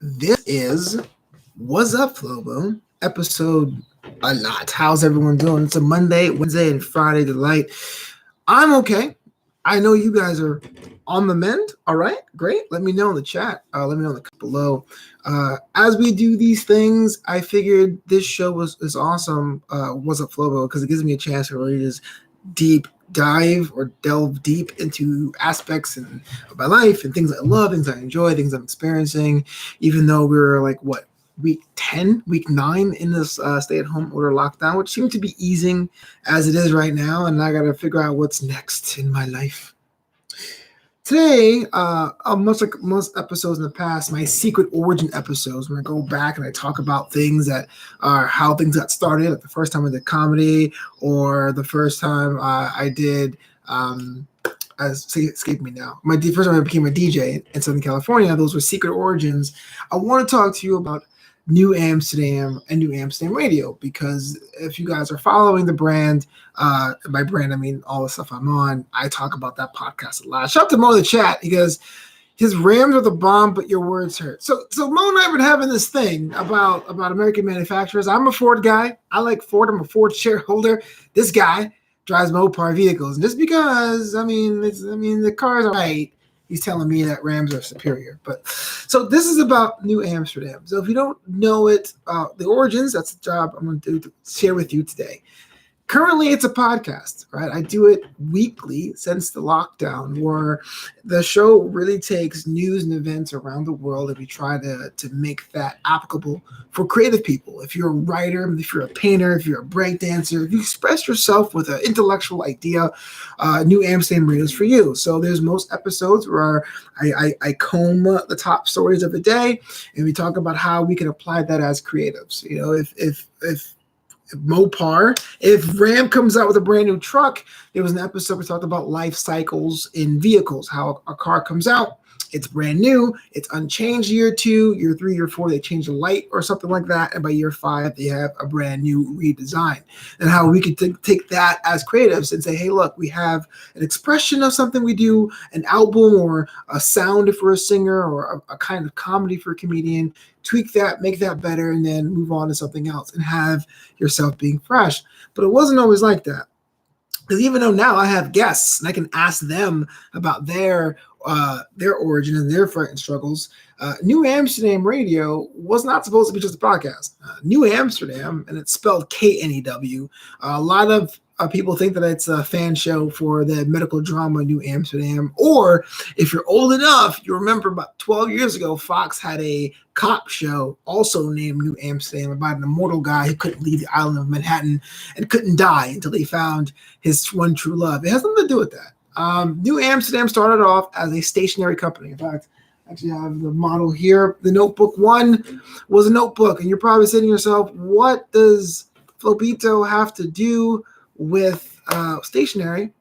This is Wassup Flobo, episode a lot. How's everyone doing? It's a Monday, Wednesday, and Friday delight. I'm okay. I know you guys are on the mend. All right, great. Let me know in the chat. Let me know in the comment below. As we do these things, I figured this show is awesome. Wassup Flobo, because it gives me a chance to really just delve deep into aspects of my life and things I love, things I enjoy, things I'm experiencing, even though we're like, week 10, week 9 in this stay-at-home order lockdown, which seems to be easing as it is right now, and I got to figure out what's next in my life. Today, much like most episodes in the past, my secret origin episodes, when I go back and I talk about things that are how things got started, like the first time I did comedy or the first time I did, escape me now, the first time I became a DJ in Southern California. Those were secret origins. I want to talk to you about Knew Amsterdam and Knew Amsterdam Radio, because if you guys are following the brand, by brand I mean all the stuff I'm on, I talk about that podcast a lot. Shout out to Mo in the chat because his Rams are the bomb, but your words hurt. So Mo and I have been having this thing about American manufacturers. I'm a Ford guy. I like Ford. I'm a Ford shareholder. This guy drives Mopar vehicles, and just because the cars are right, he's telling me that Rams are superior. But so this is about Knew Amsterdam. So if you don't know it, the origins, that's the job I'm going to share with you today. Currently, it's a podcast, right? I do it weekly since the lockdown, where the show really takes news and events around the world, and we try to make that applicable for creative people. If you're a writer, if you're a painter, if you're a breakdancer, if you express yourself with an intellectual idea, Knew Amsterdam Radio is for you. So there's most episodes where I comb the top stories of the day, and we talk about how we can apply that as creatives. You know, if Mopar, if Ram comes out with a brand new truck, there was an episode we talked about life cycles in vehicles, how a car comes out, it's brand new, it's unchanged year 2, year 3, year 4, they change the light or something like that, and by year 5, they have a brand new redesign. And how we could take that as creatives and say, hey, look, we have an expression of something we do, an album or a sound if we're a singer, or a kind of comedy for a comedian, tweak that, make that better, and then move on to something else and have yourself being fresh. But it wasn't always like that. Because even though now I have guests and I can ask them about their origin and their fright and struggles, Knew Amsterdam Radio was not supposed to be just a podcast. Knew Amsterdam, and it's spelled Knew. A lot of people think that it's a fan show for the medical drama Knew Amsterdam. Or if you're old enough, you remember about 12 years ago, Fox had a cop show also named Knew Amsterdam about an immortal guy who couldn't leave the island of Manhattan and couldn't die until he found his one true love. It has nothing to do with that. Knew Amsterdam started off as a stationery company. In fact, I actually have the model here. The notebook one was a notebook, and you're probably saying to yourself, what does Flobito have to do with stationery?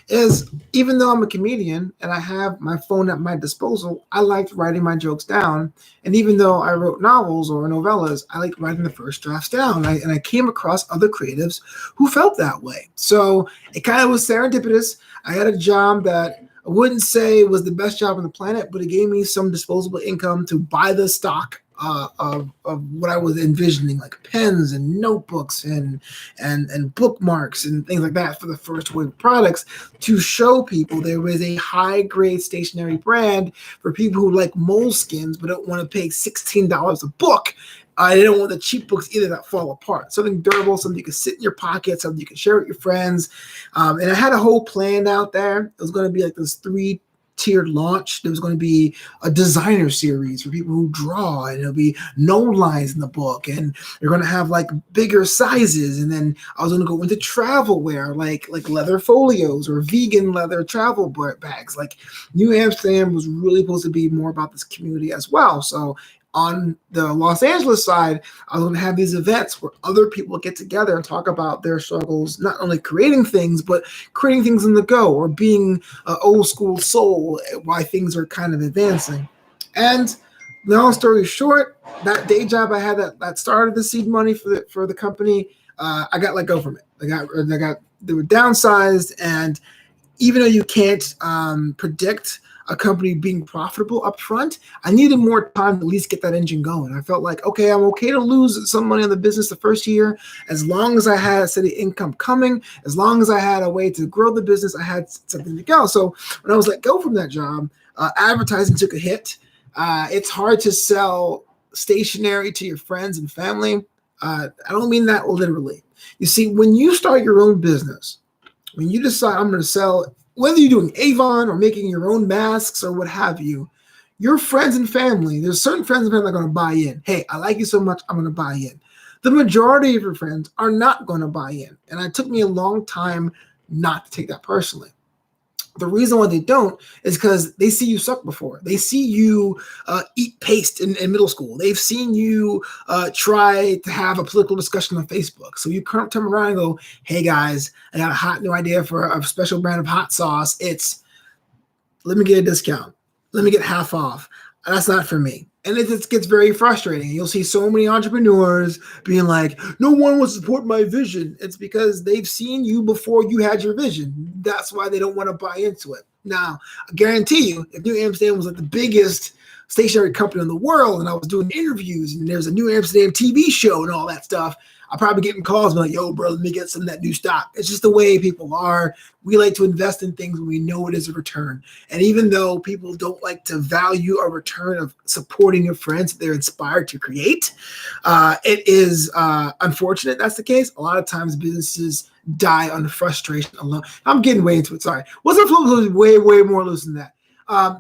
Is even though I'm a comedian and I have my phone at my disposal, I liked writing my jokes down. And even though I wrote novels or novellas, I liked writing the first drafts down. And I came across other creatives who felt that way. So it kind of was serendipitous. I had a job that I wouldn't say was the best job on the planet, but it gave me some disposable income to buy the stock of what I was envisioning, like pens and notebooks and bookmarks and things like that for the first wave of products, to show people there was a high-grade stationery brand for people who like moleskins but don't want to pay $16 a book. They don't want the cheap books either that fall apart. Something durable, something you can sit in your pocket, something you can share with your friends. And I had a whole plan out there. It was going to be like this 3-tiered launch. There was going to be a designer series for people who draw, and there'll be no lines in the book, and you're going to have like bigger sizes. And then I was going to go into travel wear, like leather folios or vegan leather travel bags. Like Knew Amsterdam was really supposed to be more about this community as well. So on the Los Angeles side, I was going to have these events where other people get together and talk about their struggles, not only creating things, but creating things on the go, or being an old school soul, why things are kind of advancing. And long story short, that day job I had that started the seed money for the company, I got let go from it. They were downsized, and even though you can't predict a company being profitable up front, I needed more time to at least get that engine going. I felt like, okay, I'm okay to lose some money on the business the first year, as long as I had a steady income coming, as long as I had a way to grow the business, I had something to go. So when I was let go from that job, advertising took a hit. It's hard to sell stationery to your friends and family. I don't mean that literally. You see, when you start your own business, when you decide I'm going to sell, whether you're doing Avon or making your own masks or what have you, your friends and family, there's certain friends and family that are going to buy in. Hey, I like you so much, I'm going to buy in. The majority of your friends are not going to buy in. And it took me a long time not to take that personally. The reason why they don't is because they see you suck before. They see you eat paste in middle school. They've seen you try to have a political discussion on Facebook. So you come around and go, hey guys, I got a hot new idea for a special brand of hot sauce. It's, let me get a discount. Let me get half off. That's not for me. And it gets very frustrating. You'll see so many entrepreneurs being like, no one will support my vision. It's because they've seen you before you had your vision. That's why they don't want to buy into it. Now, I guarantee you, if Knew Amsterdam was like the biggest stationery company in the world and I was doing interviews and there's a Knew Amsterdam TV show and all that stuff, I'll probably getting calls like, yo, bro, let me get some of that new stock. It's just the way people are. We like to invest in things when we know it is a return. And even though people don't like to value a return of supporting your friends that they're inspired to create, it is unfortunate that's the case. A lot of times businesses die on the frustration alone. I'm getting way into it. Sorry. Wassup Flobo is way, way more loose than that.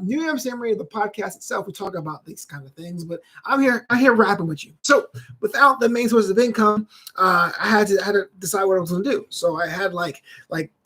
Knew Amsterdam Radio, the podcast itself, we talk about these kind of things, but I'm here rapping with you. So without the main source of income, I had to decide what I was going to do. So I had like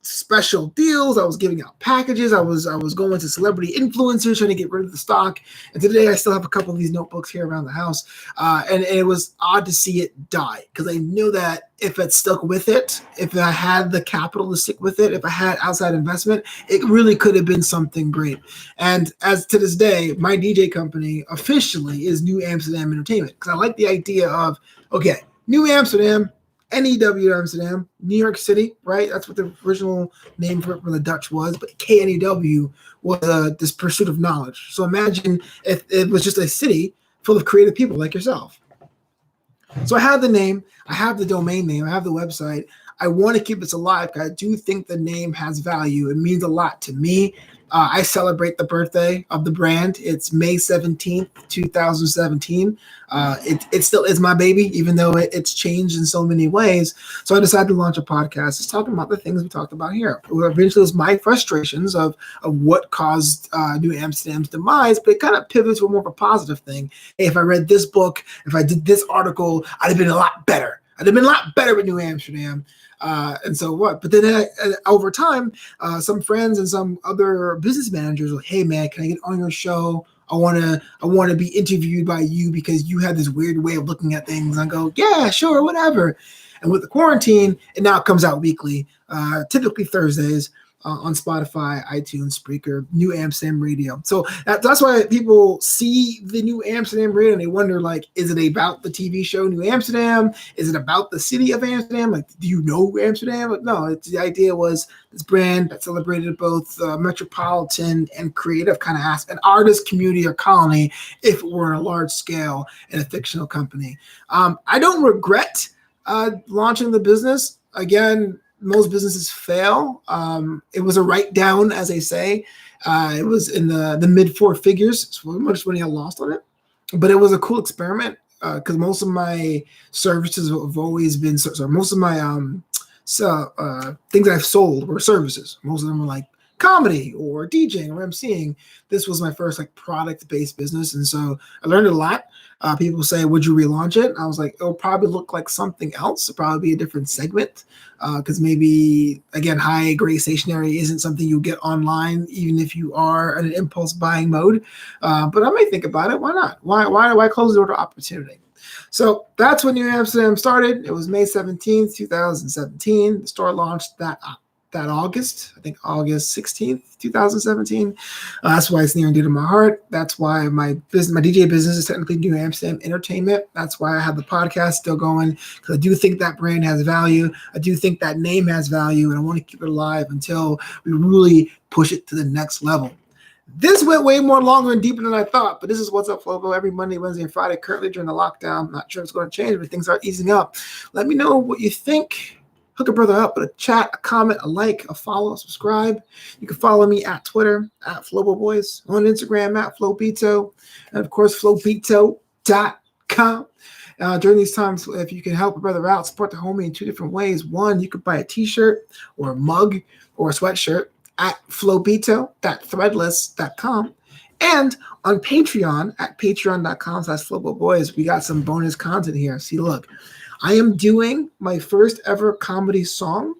special deals. I was giving out packages. I was going to celebrity influencers trying to get rid of the stock. And today I still have a couple of these notebooks here around the house. And it was odd to see it die because I knew that if it stuck with it, if I had the capital to stick with it, if I had outside investment, it really could have been something great. And as to this day, my DJ company officially is Knew Amsterdam Entertainment because I like the idea of, okay, Knew Amsterdam, NEW Amsterdam, New York City, right? That's what the original name for the Dutch was, but KNEW was this pursuit of knowledge. So imagine if it was just a city full of creative people like yourself. So I have the name, I have the domain name, I have the website. I want to keep this alive because I do think the name has value. It means a lot to me. I celebrate the birthday of the brand. It's May 17th, 2017. It still is my baby, even though it's changed in so many ways. So I decided to launch a podcast. It's talking about the things we talked about here. Eventually, it was my frustrations of what caused Knew Amsterdam's demise, but it kind of pivots to more of a positive thing. Hey, if I read this book, if I did this article, I'd have been a lot better. I'd have been a lot better with Knew Amsterdam. And so what? But then over time, some friends and some other business managers were, hey man, can I get on your show? I want to be interviewed by you because you have this weird way of looking at things. And I go, yeah, sure, whatever. And with the quarantine, it now comes out weekly, typically Thursdays. On Spotify, iTunes, Spreaker, Knew Amsterdam Radio. So that's why people see the Knew Amsterdam Radio and they wonder, like, is it about the TV show Knew Amsterdam? Is it about the city of Amsterdam? Like, do you know Amsterdam? But no, the idea was this brand that celebrated both metropolitan and creative kind of aspect, an artist community or colony, if it were a large scale and a fictional company. I don't regret launching the business. Again, most businesses fail. It was a write down, as they say. It was in the mid four figures. So much money I lost on it, but it was a cool experiment because most of my services have always been. Most of my things I've sold were services. Most of them were like comedy or DJing or emceeing. This was my first like product-based business, and so I learned a lot. People say, would you relaunch it? I was like, it'll probably look like something else. It'll probably be a different segment because maybe, again, high-grade stationery isn't something you get online, even if you are in an impulse buying mode. But I may think about it. Why not? Why close the door to opportunity? So that's when Knew Amsterdam started. It was May 17th, 2017. The store launched that August, I think August 16th, 2017. That's why it's near and dear to my heart. That's why my DJ business is technically Knew Amsterdam Entertainment. That's why I have the podcast still going, because I do think that brand has value. I do think that name has value, and I want to keep it alive until we really push it to the next level. This went way more longer and deeper than I thought, but this is What's Up Flobo every Monday, Wednesday, and Friday, currently during the lockdown. Not sure it's going to change, but things are easing up. Let me know what you think. Hook a brother up with a chat, a comment, a like, a follow, a subscribe. You can follow me at Twitter, at FloboBoys, on Instagram, at Flopito, and of course, Flopito.com. During these times, if you can help a brother out, support the homie in two different ways. One, you could buy a t-shirt or a mug or a sweatshirt at flobito.threadless.com. And on Patreon at patreon.com/FloboBoys, we got some bonus content here. See, look, I am doing my first ever comedy song.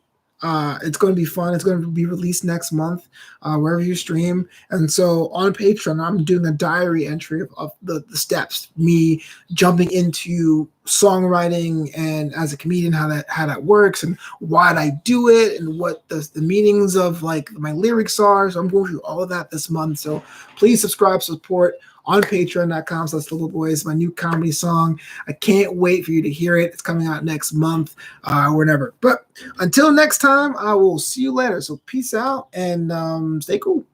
It's going to be fun. It's going to be released next month, wherever you stream. And so on Patreon, I'm doing a diary entry of the steps, me jumping into songwriting and as a comedian, how that works and why I do it and what the meanings of like my lyrics are. So I'm going through all of that this month. So please subscribe, support on patreon.com/FloboBoys, my new comedy song. I can't wait for you to hear it. It's coming out next month or whatever. But until next time, I will see you later. So peace out and stay cool.